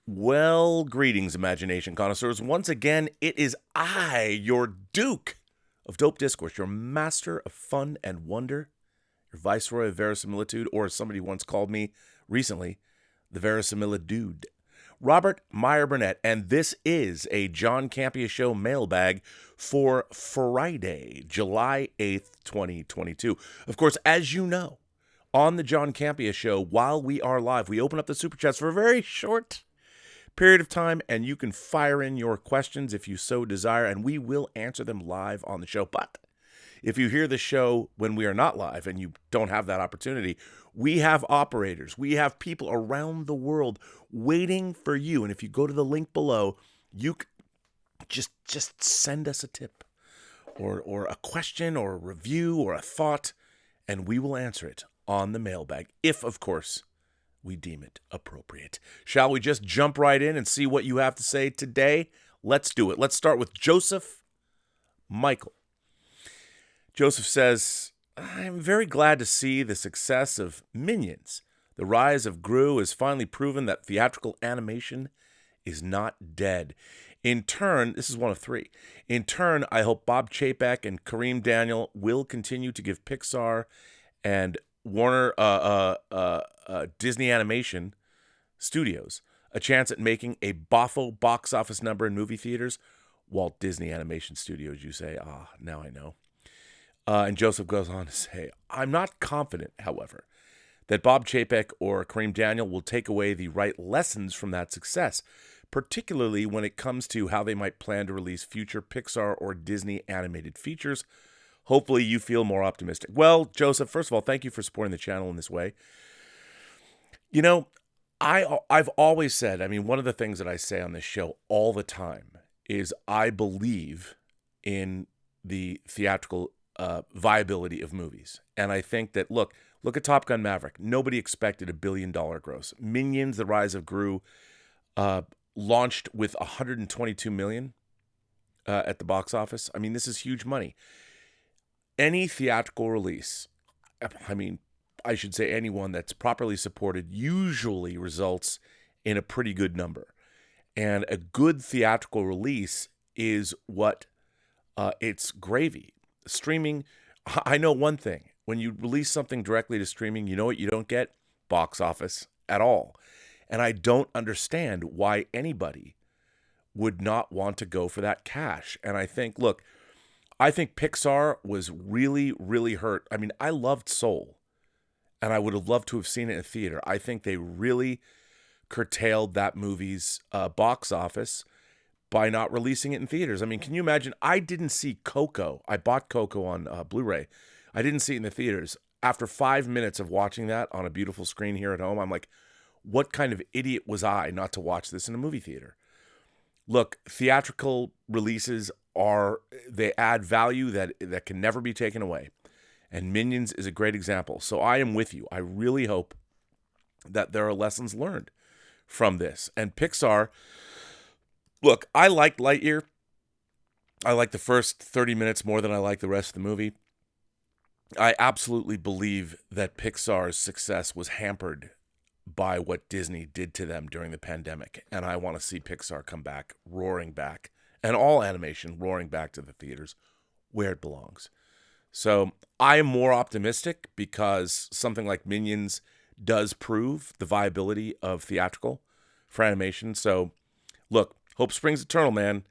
Well, greetings, imagination connoisseurs. Once again, it is I, your Duke of Dope Discourse, your master of fun and wonder, your viceroy of verisimilitude, or as somebody once called me recently, the verisimilitude, Robert Meyer Burnett, and this is a John Campea Show mailbag for Friday, July 8th, 2022. Of course, as you know, on the John Campea Show, while we are live, we open up the Super Chats for a very short period of time, and you can fire in your questions if you so desire, and we will answer them live on the show. But if you hear the show when we are not live and you don't have that opportunity, we have operators, we have people around the world waiting for you. And if you go to the link below, you just send us a tip or a question or a review or a thought, and we will answer it on the mailbag, if, of course, we deem it appropriate. Shall we just jump right in and see what you have to say today? Let's do it. Let's start with Joseph Michael. Joseph says, I'm very glad to see the success of Minions. The Rise of Gru has finally proven that theatrical animation is not dead. In turn, this is one of three. In turn, I hope Bob Chapek and Kareem Daniel will continue to give Pixar and Warner Disney Animation Studios a chance at making a boffo box office number in movie theaters. Walt Disney Animation Studios, you say. Now I know. And Joseph goes on to say, I'm not confident, however, that Bob Chapek or Kareem Daniel will take away the right lessons from that success, particularly when it comes to how they might plan to release future Pixar or Disney animated features. Hopefully you feel more optimistic. Well, Joseph, first of all, thank you for supporting the channel in this way. You know, I've always said, one of the things that I say on this show all the time is I believe in the theatrical viability of movies. And I think that, look at Top Gun Maverick. Nobody expected $1 billion gross. Minions, The Rise of Gru, launched with $122 million at the box office. This is huge money. Any theatrical release, I should say anyone that's properly supported, usually results in a pretty good number. And a good theatrical release is what it's gravy. Streaming, I know one thing. When you release something directly to streaming, you know what you don't get? Box office at all. And I don't understand why anybody would not want to go for that cash. And I think Pixar was really, really hurt. I loved Soul, and I would have loved to have seen it in a theater. I think they really curtailed that movie's box office by not releasing it in theaters. Can you imagine? I didn't see Coco. I bought Coco on Blu-ray. I didn't see it in the theaters. After 5 minutes of watching that on a beautiful screen here at home, I'm like, what kind of idiot was I not to watch this in a movie theater? Look, theatrical releases they add value that can never be taken away. And Minions is a great example. So I am with you. I really hope that there are lessons learned from this. And Pixar, look, I liked Lightyear. I like the first 30 minutes more than I like the rest of the movie. I absolutely believe that Pixar's success was hampered by what Disney did to them during the pandemic. And I want to see Pixar come back, roaring back, and all animation roaring back to the theaters where it belongs. So I am more optimistic because something like Minions does prove the viability of theatrical for animation. So look, hope springs eternal, man.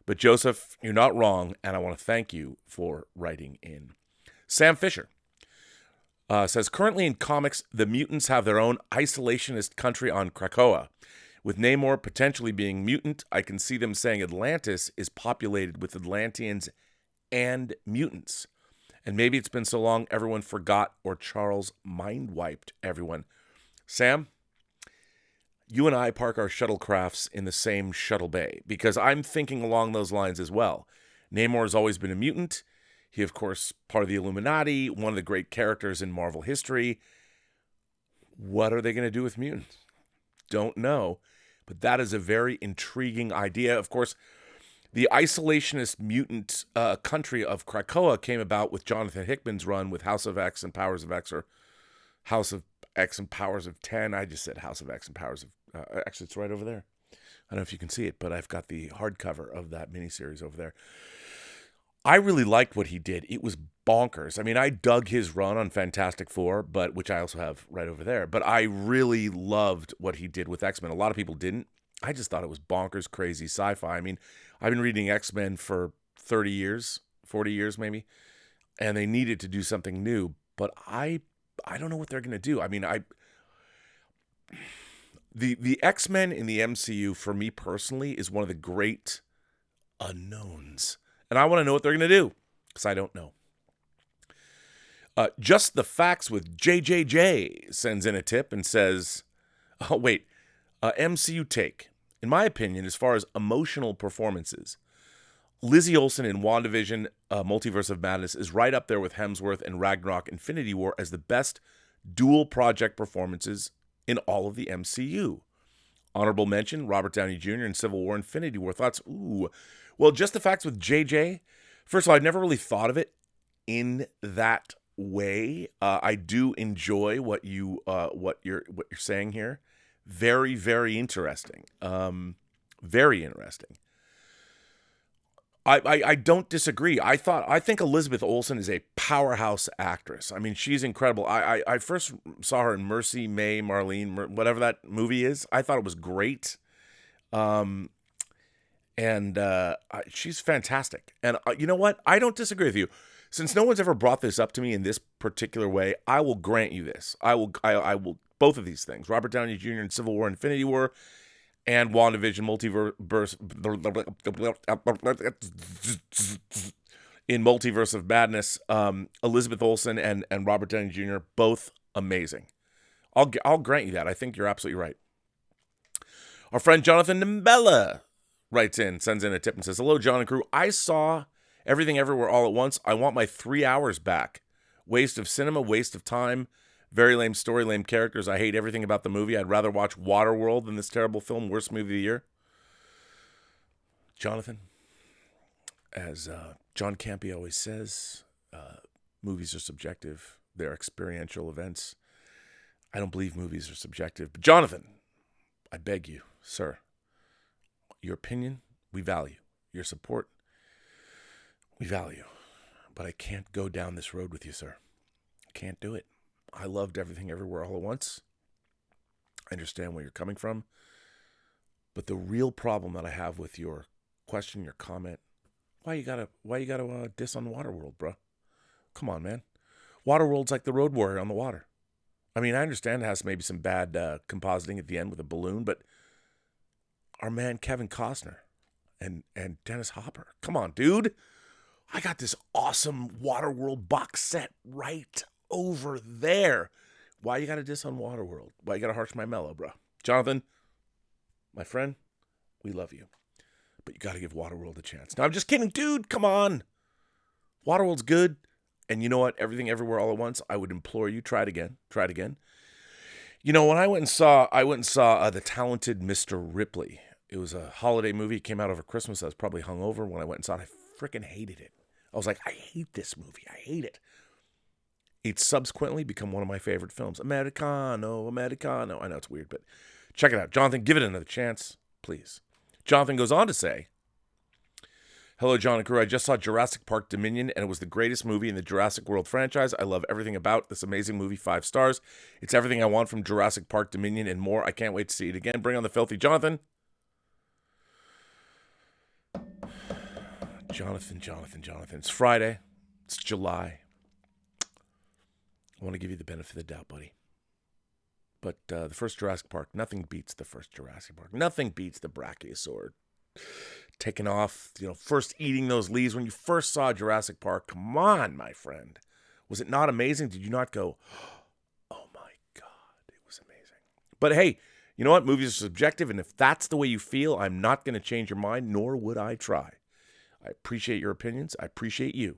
But Joseph, you're not wrong, and I want to thank you for writing in. Sam Fisher says, currently in comics, the mutants have their own isolationist country on Krakoa. With Namor potentially being mutant, I can see them saying Atlantis is populated with Atlanteans and mutants. And maybe it's been so long everyone forgot or Charles mind-wiped everyone. Sam, you and I park our shuttlecrafts in the same shuttle bay because I'm thinking along those lines as well. Namor has always been a mutant. He, of course, part of the Illuminati, one of the great characters in Marvel history. What are they going to do with mutants? Don't know. But that is a very intriguing idea. Of course, the isolationist mutant country of Krakoa came about with Jonathan Hickman's run with House of X and Powers of X, or House of X and Powers of 10. I just said House of X and Powers of... actually, it's right over there. I don't know if you can see it, but I've got the hardcover of that miniseries over there. I really liked what he did. It was bonkers. I mean, I dug his run on Fantastic Four, which I also have right over there. But I really loved what he did with X-Men. A lot of people didn't. I just thought it was bonkers, crazy sci-fi. I mean, I've been reading X-Men for 30 years, 40 years maybe, and they needed to do something new. But I don't know what they're going to do. I mean, The X-Men in the MCU, for me personally, is one of the great unknowns. And I want to know what they're going to do, because I don't know. Just the Facts with JJJ sends in a tip and says, oh, wait, MCU take. In my opinion, as far as emotional performances, Lizzie Olsen in WandaVision, Multiverse of Madness, is right up there with Hemsworth and Ragnarok Infinity War as the best dual project performances in all of the MCU. Honorable mention, Robert Downey Jr. in Civil War, Infinity War. Thoughts? Ooh. Well, Just the Facts with JJ. First of all, I'd never really thought of it in that way. I do enjoy what you're saying here. Very, very interesting. Very interesting. I don't disagree. I think Elizabeth Olsen is a powerhouse actress. I mean, she's incredible. I first saw her in Mercy, May, Marlene, whatever that movie is. I thought it was great. She's fantastic. And you know what? I don't disagree with you. Since no one's ever brought this up to me in this particular way, I will grant you this. I will both of these things. Robert Downey Jr. in Civil War, Infinity War, and WandaVision in Multiverse of Madness, Elizabeth Olsen and Robert Downey Jr. both amazing. I'll grant you that. I think you're absolutely right. Our friend Jonathan Nimbella sends in a tip and says, hello, John and crew. I saw Everything Everywhere All at Once. I want my 3 hours back. Waste of cinema, waste of time. Very lame story, lame characters. I hate everything about the movie. I'd rather watch Waterworld than this terrible film. Worst movie of the year. Jonathan, as John Campea always says, movies are subjective. They're experiential events. I don't believe movies are subjective. But Jonathan, I beg you, sir, your opinion, we value. Your support, we value. But I can't go down this road with you, sir. Can't do it. I loved Everything Everywhere All at Once. I understand where you're coming from. But the real problem that I have with your question, your comment, why you gotta diss on Waterworld, bro? Come on, man. Waterworld's like the Road Warrior on the water. I mean, I understand it has maybe some bad compositing at the end with a balloon, but our man Kevin Costner and Dennis Hopper, come on, dude. I got this awesome Waterworld box set right over there. Why you got to diss on Waterworld? Why you got to harsh my mellow, bro? Jonathan, my friend, we love you. But you got to give Waterworld a chance. No, I'm just kidding, dude. Come on. Waterworld's good. And you know what? Everything Everywhere All at Once, I would implore you, try it again. Try it again. You know, when I went and saw The Talented Mr. Ripley. It was a holiday movie. It came out over Christmas. I was probably hungover when I went and saw it. I freaking hated it. I was like, I hate this movie. I hate it. It's subsequently become one of my favorite films. Americano. I know it's weird, but check it out. Jonathan, give it another chance, please. Jonathan goes on to say, hello, John and crew. I just saw Jurassic Park Dominion, and it was the greatest movie in the Jurassic World franchise. I love everything about this amazing movie. 5 stars. It's everything I want from Jurassic Park Dominion and more. I can't wait to see it again. Bring on the filthy Jonathan. Jonathan. It's Friday. It's July. I want to give you the benefit of the doubt, buddy. But the first Jurassic Park, nothing beats the first Jurassic Park. Nothing beats the Brachiosaur taking off, first eating those leaves. When you first saw Jurassic Park, come on, my friend. Was it not amazing? Did you not go, oh my God, it was amazing. But hey, you know what? Movies are subjective, and if that's the way you feel, I'm not going to change your mind, nor would I try. I appreciate your opinions. I appreciate you,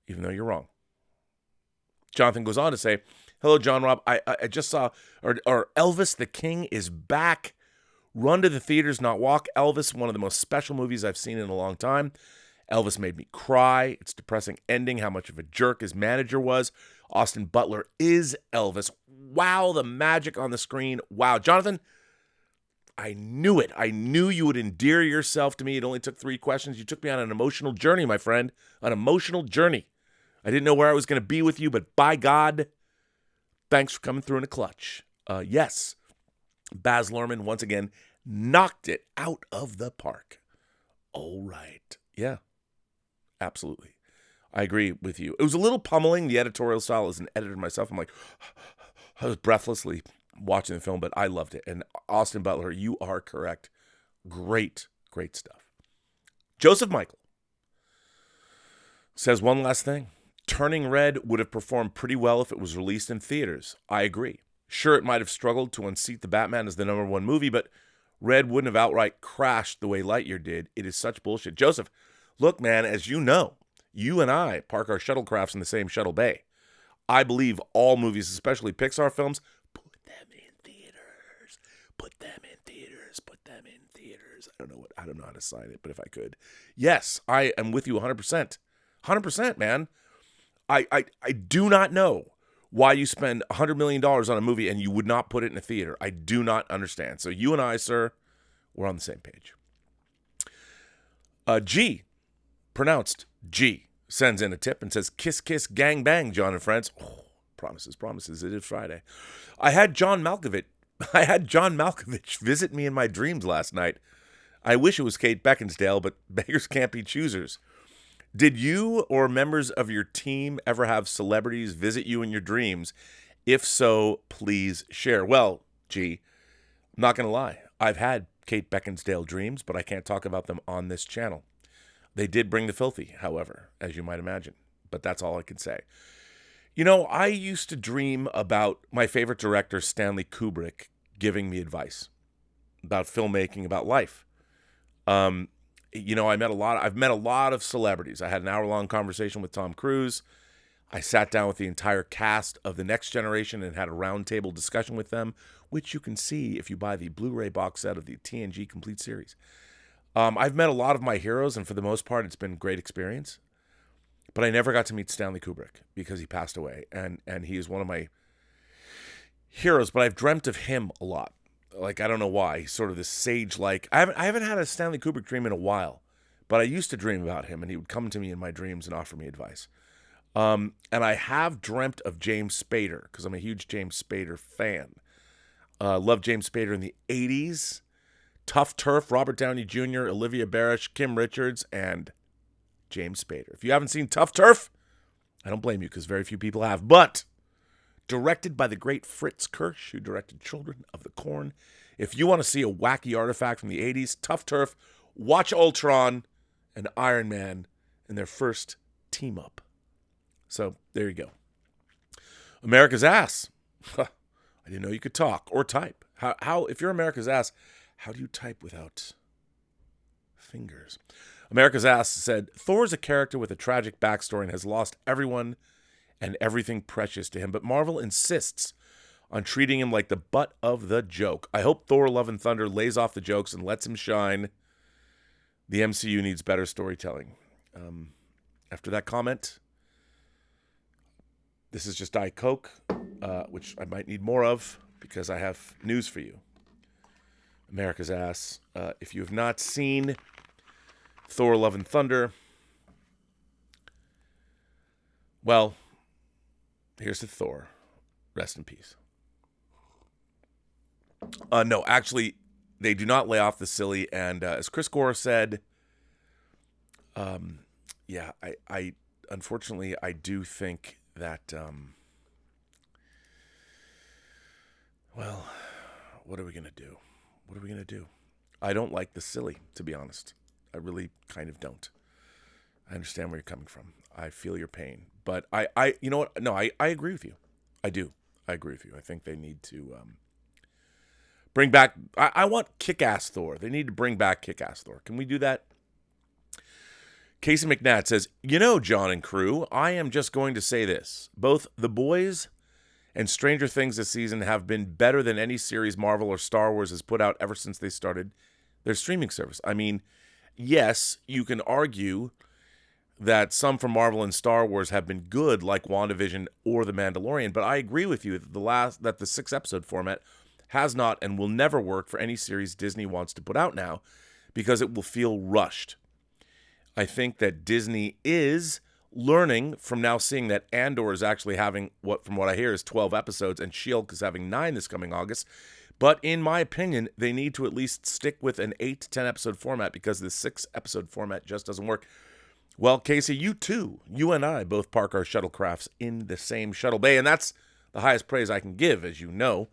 even though you're wrong. Jonathan goes on to say, hello, John Rob. I just saw, or Elvis the King is back. Run to the theaters, not walk. Elvis, one of the most special movies I've seen in a long time. Elvis made me cry. It's depressing ending, how much of a jerk his manager was. Austin Butler is Elvis. Wow, the magic on the screen. Wow. Jonathan, I knew it. I knew you would endear yourself to me. It only took 3 questions. You took me on an emotional journey, my friend. An emotional journey. I didn't know where I was going to be with you, but by God, thanks for coming through in a clutch. Yes, Baz Luhrmann, once again, knocked it out of the park. All right. Yeah, absolutely. I agree with you. It was a little pummeling, the editorial style as an editor myself. I'm like, I was breathlessly watching the film, but I loved it. And Austin Butler, you are correct. Great, great stuff. Joseph Michael says one last thing. Turning Red would have performed pretty well if it was released in theaters. I agree. Sure, it might have struggled to unseat the Batman as the #1 movie, but Red wouldn't have outright crashed the way Lightyear did. It is such bullshit. Joseph, look, man, as you know, you and I park our shuttlecrafts in the same shuttle bay. I believe all movies, especially Pixar films, put them in theaters. Put them in theaters. Put them in theaters. I don't know how to sign it, but if I could. Yes, I am with you 100%. 100%, man. I do not know why you spend $100 million on a movie and you would not put it in a theater. I do not understand. So you and I, sir, we're on the same page. G, pronounced G, sends in a tip and says, kiss, kiss, gang, bang, John and friends. Oh, promises, promises. It is Friday. I had John Malkovich visit me in my dreams last night. I wish it was Kate Beckinsale, but beggars can't be choosers. Did you or members of your team ever have celebrities visit you in your dreams? If so, please share. Well, gee, I'm not going to lie. I've had Kate Beckinsale dreams, but I can't talk about them on this channel. They did bring the filthy, however, as you might imagine. But that's all I can say. You know, I used to dream about my favorite director, Stanley Kubrick, giving me advice about filmmaking, about life. You know, I've met a lot of celebrities. I had an hour-long conversation with Tom Cruise. I sat down with the entire cast of The Next Generation and had a roundtable discussion with them, which you can see if you buy the Blu-ray box set of the TNG Complete Series. I've met a lot of my heroes, and for the most part, it's been a great experience. But I never got to meet Stanley Kubrick because he passed away, and he is one of my heroes. But I've dreamt of him a lot. Like, I don't know why. He's sort of this sage-like. I haven't had a Stanley Kubrick dream in a while, but I used to dream about him, and he would come to me in my dreams and offer me advice. And I have dreamt of James Spader because I'm a huge James Spader fan. Loved James Spader in the 80s. Tough Turf, Robert Downey Jr., Olivia Barish, Kim Richards, and James Spader. If you haven't seen Tough Turf, I don't blame you because very few people have. But directed by the great Fritz Kirsch, who directed Children of the Corn. If you want to see a wacky artifact from the 80s, Tough Turf, watch Ultron and Iron Man in their first team-up. So, there you go. America's Ass. I didn't know you could talk or type. How if you're America's Ass, how do you type without fingers? America's Ass said, Thor's a character with a tragic backstory and has lost everyone and everything precious to him, but Marvel insists on treating him like the butt of the joke. I hope Thor Love and Thunder lays off the jokes and lets him shine. The MCU needs better storytelling. After that comment, this is just Diet Coke, which I might need more of because I have news for you. America's Ass. If you have not seen Thor Love and Thunder, well, here's to Thor. Rest in peace. No, actually, they do not lay off the silly. And as Chris Gore said, yeah, I unfortunately, I do think that, well, what are we going to do? What are we going to do? I don't like the silly, to be honest. I really kind of don't. I understand where you're coming from. I feel your pain. But I you know what? No, I agree with you. I do. I agree with you. I think they need to bring back... I want Kick-Ass Thor. They need to bring back Kick-Ass Thor. Can we do that? Casey McNatt says, you know, John and crew, I am just going to say this. Both The Boys and Stranger Things this season have been better than any series Marvel or Star Wars has put out ever since they started their streaming service. I mean, yes, you can argue that some from Marvel and Star Wars have been good, like WandaVision or The Mandalorian, but I agree with you that the 6-episode format has not and will never work for any series Disney wants to put out now because it will feel rushed. I think that Disney is learning from now seeing that Andor is actually having, from what I hear, is 12 episodes, and She-Hulk is having 9 this coming August. But in my opinion, they need to at least stick with an 8 to 10 episode format because the 6 episode format just doesn't work. Well, Casey, you and I both park our shuttlecrafts in the same shuttle bay, and that's the highest praise I can give, as you know.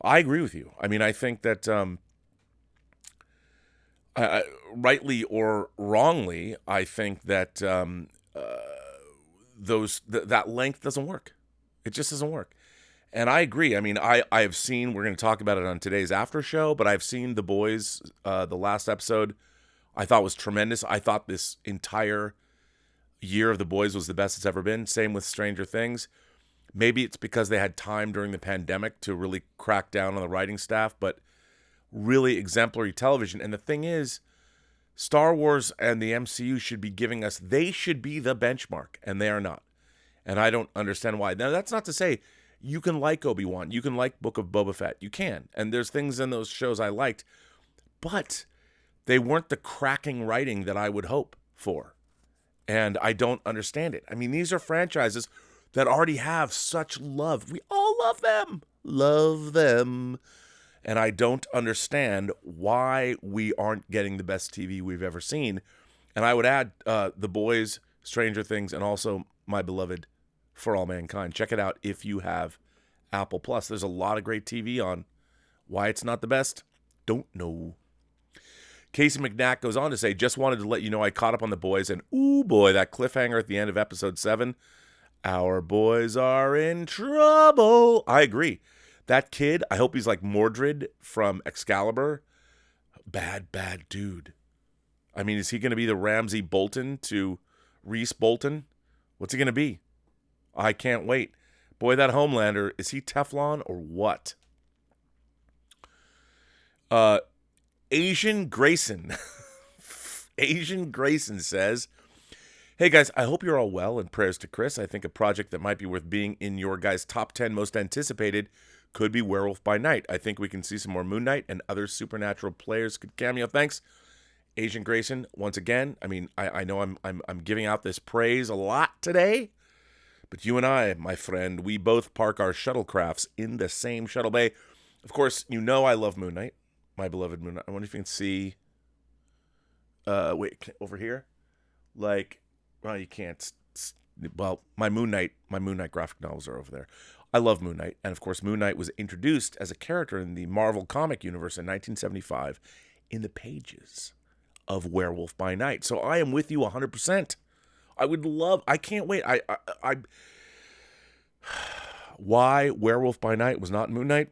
I agree with you. I mean, I think that rightly or wrongly, I think that that length doesn't work. It just doesn't work. And I agree. I mean, I have seen, we're going to talk about it on today's after show, but I've seen The Boys, the last episode, I thought was tremendous. I thought this entire year of The Boys was the best it's ever been. Same with Stranger Things. Maybe it's because they had time during the pandemic to really crack down on the writing staff, but really exemplary television. And the thing is, Star Wars and the MCU should be they should be the benchmark, and they are not. And I don't understand why. Now, that's not to say you can like Obi-Wan, you can like Book of Boba Fett, you can. And there's things in those shows I liked, but they weren't the cracking writing that I would hope for. And I don't understand it. I mean, these are franchises that already have such love. We all love them. Love them. And I don't understand why we aren't getting the best TV we've ever seen. And I would add The Boys, Stranger Things, and also my beloved For All Mankind. Check it out if you have Apple Plus. There's a lot of great TV on. Why it's not the best? Don't know. Casey McNack goes on to say, just wanted to let you know I caught up on The Boys, and ooh boy, that cliffhanger at the end of episode 7. Our boys are in trouble. I agree. That kid, I hope he's like Mordred from Excalibur. Bad dude. I mean, is he going to be the Ramsay Bolton to Reese Bolton? What's he going to be? I can't wait. Boy, that Homelander, is he Teflon or what? Asian Grayson. Asian Grayson says, hey guys, I hope you're all well, and prayers to Chris. I think a project that might be worth being in your guys' top 10 most anticipated could be Werewolf by Night. I think we can see some more Moon Knight and other supernatural players could cameo. Thanks, Asian Grayson. Once again, I mean, I know I'm giving out this praise a lot today, but you and I, my friend, we both park our shuttlecrafts in the same shuttle bay. Of course, you know I love Moon Knight, my beloved Moon Knight. I wonder if you can see. Wait, over here, like. Well, you can't. Well, my Moon Knight graphic novels are over there. I love Moon Knight. And, of course, Moon Knight was introduced as a character in the Marvel comic universe in 1975 in the pages of Werewolf by Night. So I am with you 100%. I can't wait. Why Werewolf by Night was not Moon Knight?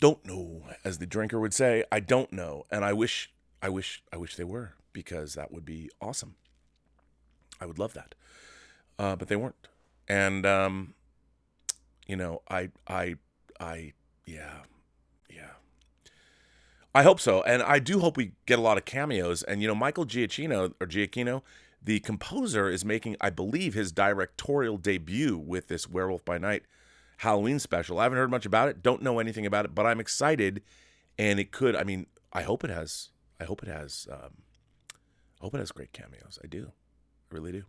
Don't know, as the drinker would say. I don't know. And I wish they were, because that would be awesome. I would love that. But they weren't. And, yeah. I hope so. And I do hope we get a lot of cameos. And, Michael Giacchino, the composer, is making, I believe, his directorial debut with this Werewolf by Night Halloween special. I haven't heard much about it. Don't know anything about it, but I'm excited. And it could, I hope it has great cameos. I do. Really do.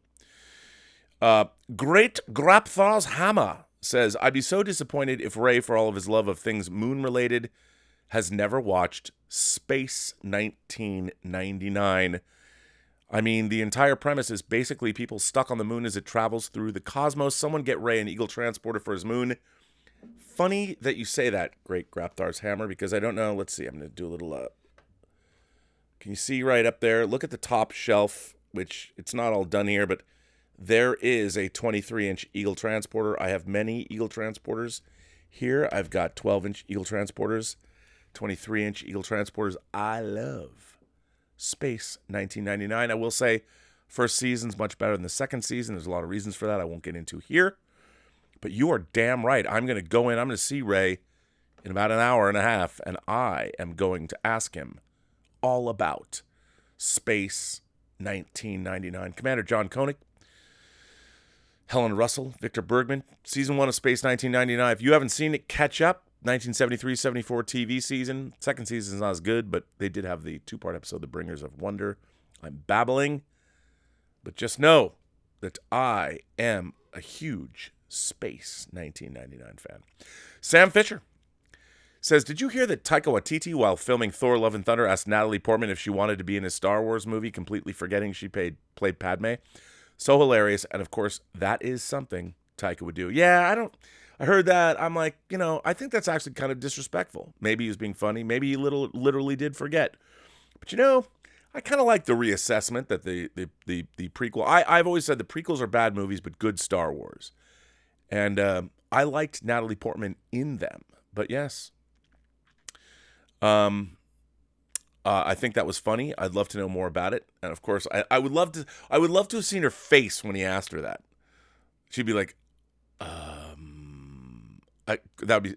Great Grapthar's Hammer says, I'd be so disappointed if Ray, for all of his love of things moon-related, has never watched Space 1999. I mean, the entire premise is basically people stuck on the moon as it travels through the cosmos. Someone get Ray an Eagle transporter for his moon. Funny that you say that, Great Grapthar's Hammer, because I don't know. Let's see. I'm going to do a little... Can you see right up there? Look at the top shelf, which it's not all done here, but there is a 23-inch Eagle transporter. I have many Eagle transporters here. I've got 12-inch Eagle transporters, 23-inch Eagle transporters. I love Space 1999. I will say first season's much better than the second season. There's a lot of reasons for that I won't get into here. But you are damn right. I'm going to go in. I'm going to see Ray in about an hour and a half, and I am going to ask him all about Space 1999. Commander John Koenig, Helen Russell, Victor Bergman, Season 1 of Space 1999. If you haven't seen it, catch up. 1973-74 TV season. Second season is not as good, but they did have the 2-part episode, The Bringers of Wonder. I'm babbling, but just know that I am a huge Space 1999 fan. Sam Fisher says, did you hear that Taika Waititi, while filming Thor Love and Thunder, asked Natalie Portman if she wanted to be in his Star Wars movie, completely forgetting she played Padme? So hilarious, and of course, that is something Taika would do. Yeah, I heard that. I'm like, I think that's actually kind of disrespectful. Maybe he was being funny. Maybe he literally did forget. But I kind of like the reassessment that the prequel. I've always said the prequels are bad movies, but good Star Wars. And I liked Natalie Portman in them. But yes, I think that was funny. I'd love to know more about it. And of course, I would love to have seen her face when he asked her that. She'd be like, that would be.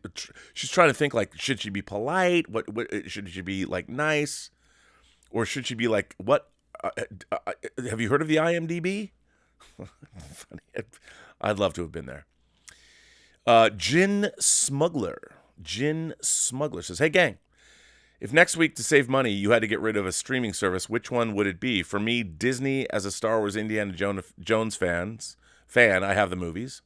She's trying to think, like, should she be polite? What should she be, like, nice, or should she be like, what? Have you heard of the IMDb? Funny. I'd love to have been there. Gin Smuggler says, hey gang, if next week to save money you had to get rid of a streaming service, which one would it be? For me, Disney. As a Star Wars Indiana Jones fan, I have the movies.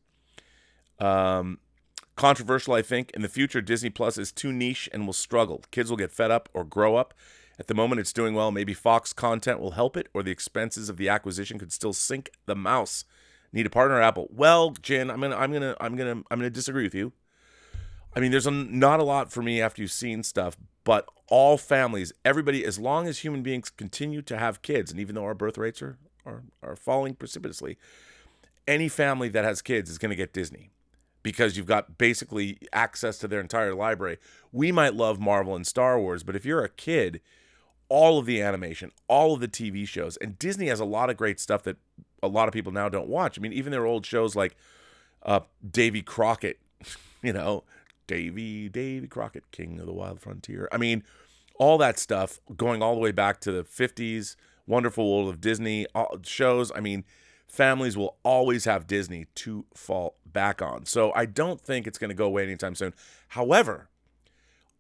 Controversial, I think. In the future, Disney Plus is too niche and will struggle. Kids will get fed up or grow up. At the moment, it's doing well. Maybe Fox content will help it, or the expenses of the acquisition could still sink the mouse. Need a partner, Apple. Well, Jen, I'm gonna disagree with you. I mean, there's not a lot for me after you've seen stuff, but all families, everybody, as long as human beings continue to have kids, and even though our birth rates are falling precipitously, any family that has kids is going to get Disney, because you've got basically access to their entire library. We might love Marvel and Star Wars, but if you're a kid, all of the animation, all of the TV shows, and Disney has a lot of great stuff that a lot of people now don't watch. I mean, even their old shows like Davy Crockett, Davy Crockett, King of the Wild Frontier. I mean, all that stuff going all the way back to the 50s, Wonderful World of Disney shows. I mean, families will always have Disney to fall back on. So I don't think it's going to go away anytime soon. However,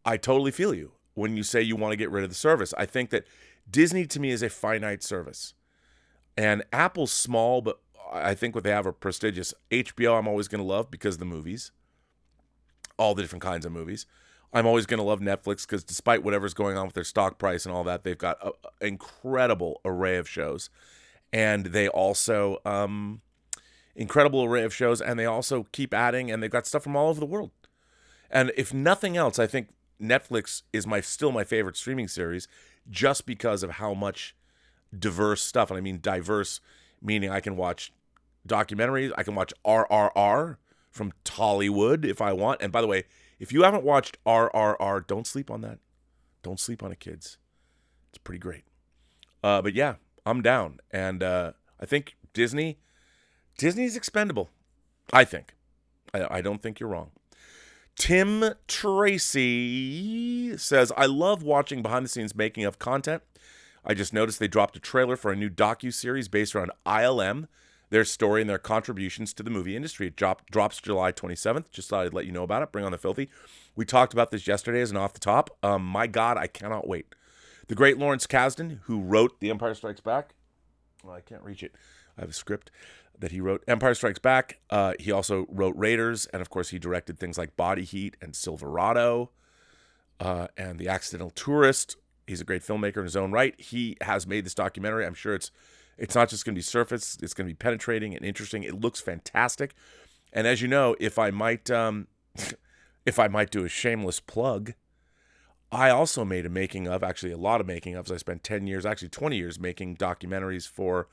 I totally feel you when you say you want to get rid of the service. I think that Disney, to me, is a finite service. And Apple's small, but I think what they have are prestigious. HBO I'm always going to love because of the movies. All the different kinds of movies. I'm always going to love Netflix because despite whatever's going on with their stock price and all that, they've got an incredible array of shows. And they also, incredible array of shows, and they also keep adding, and they've got stuff from all over the world. And if nothing else, I think Netflix is still my favorite streaming series just because of how much diverse stuff. And I mean diverse, meaning I can watch documentaries, I can watch RRR from Tollywood if I want. And by the way, if you haven't watched RRR, don't sleep on that. Don't sleep on it, kids. It's pretty great. But yeah, I'm down. And I think Disney's expendable. I think. I don't think you're wrong. Tim Tracy says, I love watching behind-the-scenes making of content. I just noticed they dropped a trailer for a new docu-series based around ILM, their story and their contributions to the movie industry. It drops July 27th. Just thought I'd let you know about it. Bring on the filthy. We talked about this yesterday as an off the top. My God, I cannot wait. The great Lawrence Kasdan, who wrote The Empire Strikes Back. Well, I can't reach it. I have a script that he wrote. Empire Strikes Back. He also wrote Raiders. And, of course, he directed things like Body Heat and Silverado and The Accidental Tourist. He's a great filmmaker in his own right. He has made this documentary. I'm sure it's not just going to be surface. It's going to be penetrating and interesting. It looks fantastic. And as you know, if I might do a shameless plug, I also made a lot of making ofs. I spent 10 years, actually 20 years making documentaries for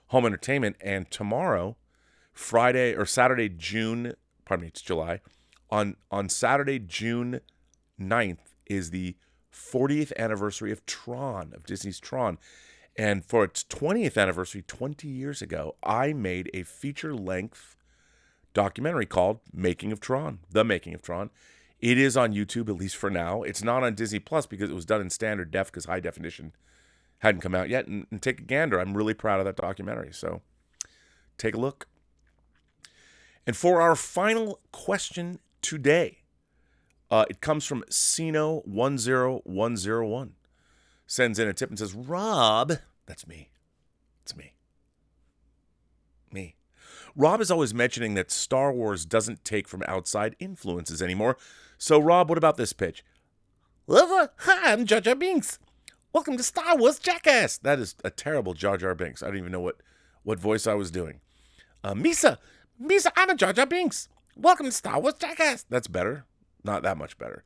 home entertainment. And tomorrow, Saturday, it's July. On Saturday, June 9th is the 40th anniversary of Tron, of Disney's Tron. And for its 20th anniversary, 20 years ago, I made a feature-length documentary called Making of Tron, The Making of Tron. It is on YouTube, at least for now. It's not on Disney Plus because it was done in standard def because high definition hadn't come out yet. And take a gander. I'm really proud of that documentary. So take a look. And for our final question today, It comes from Sino10101. Sends in a tip and says, Rob, that's me. It's me. Me. Rob is always mentioning that Star Wars doesn't take from outside influences anymore. So, Rob, what about this pitch? Hi, I'm Jar Jar Binks. Welcome to Star Wars Jackass. That is a terrible Jar Jar Binks. I don't even know what voice I was doing. Misa, I'm a Jar Jar Binks. Welcome to Star Wars Jackass. That's better. Not that much better.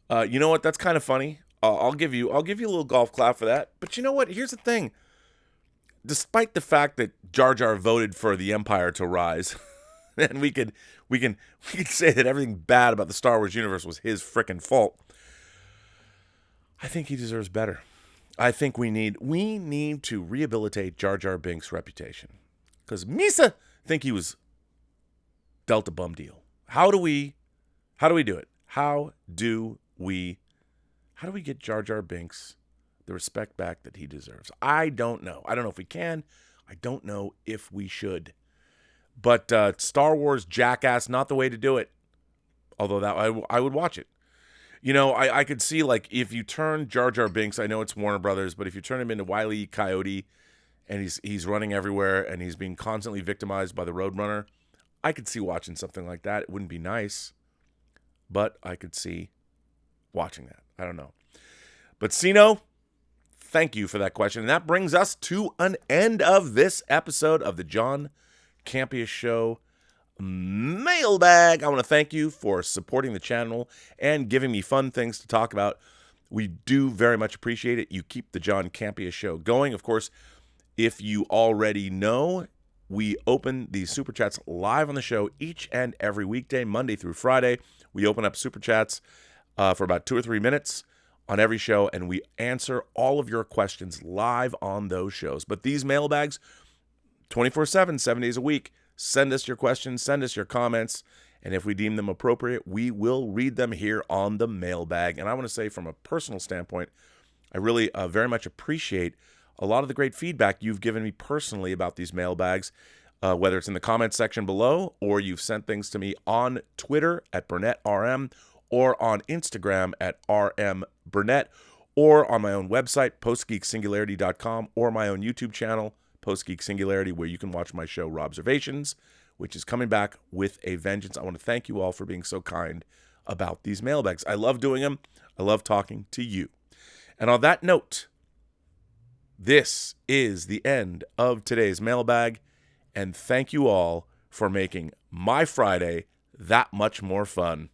You know what? That's kind of funny. I'll give you a little golf clap for that. But you know what? Here's the thing. Despite the fact that Jar Jar voted for the Empire to rise, and we could say that everything bad about the Star Wars universe was his frickin' fault, I think he deserves better. I think we need to rehabilitate Jar Jar Binks' reputation. Because Misa think he was dealt a bum deal. How do we do it? How do we get Jar Jar Binks the respect back that he deserves? I don't know. I don't know if we can. I don't know if we should. But Star Wars Jackass, not the way to do it. Although that I would watch it. You know, I could see, like, if you turn Jar Jar Binks, I know it's Warner Brothers, but if you turn him into Wile E. Coyote and he's running everywhere and he's being constantly victimized by the Roadrunner, I could see watching something like that. It wouldn't be nice, but I could see watching that. I don't know. But Sino, thank you for that question. And that brings us to an end of this episode of the John Campea Show Mailbag. I want to thank you for supporting the channel and giving me fun things to talk about. We do very much appreciate it. You keep the John Campea Show going. Of course, if you already know, we open these Super Chats live on the show each and every weekday, Monday through Friday. We open up Super Chats for about 2 or 3 minutes on every show, and we answer all of your questions live on those shows. But these mailbags, 24/7, 7 days a week, send us your questions, send us your comments, and if we deem them appropriate, we will read them here on the mailbag. And I want to say, from a personal standpoint, I really very much appreciate a lot of the great feedback you've given me personally about these mailbags, whether it's in the comments section below or you've sent things to me on Twitter at BurnettRM or on Instagram at RMBurnett or on my own website, postgeeksingularity.com, or my own YouTube channel, Postgeek Singularity, where you can watch my show, Robservations, which is coming back with a vengeance. I want to thank you all for being so kind about these mailbags. I love doing them. I love talking to you. And on that note, this is the end of today's mailbag, and thank you all for making my Friday that much more fun.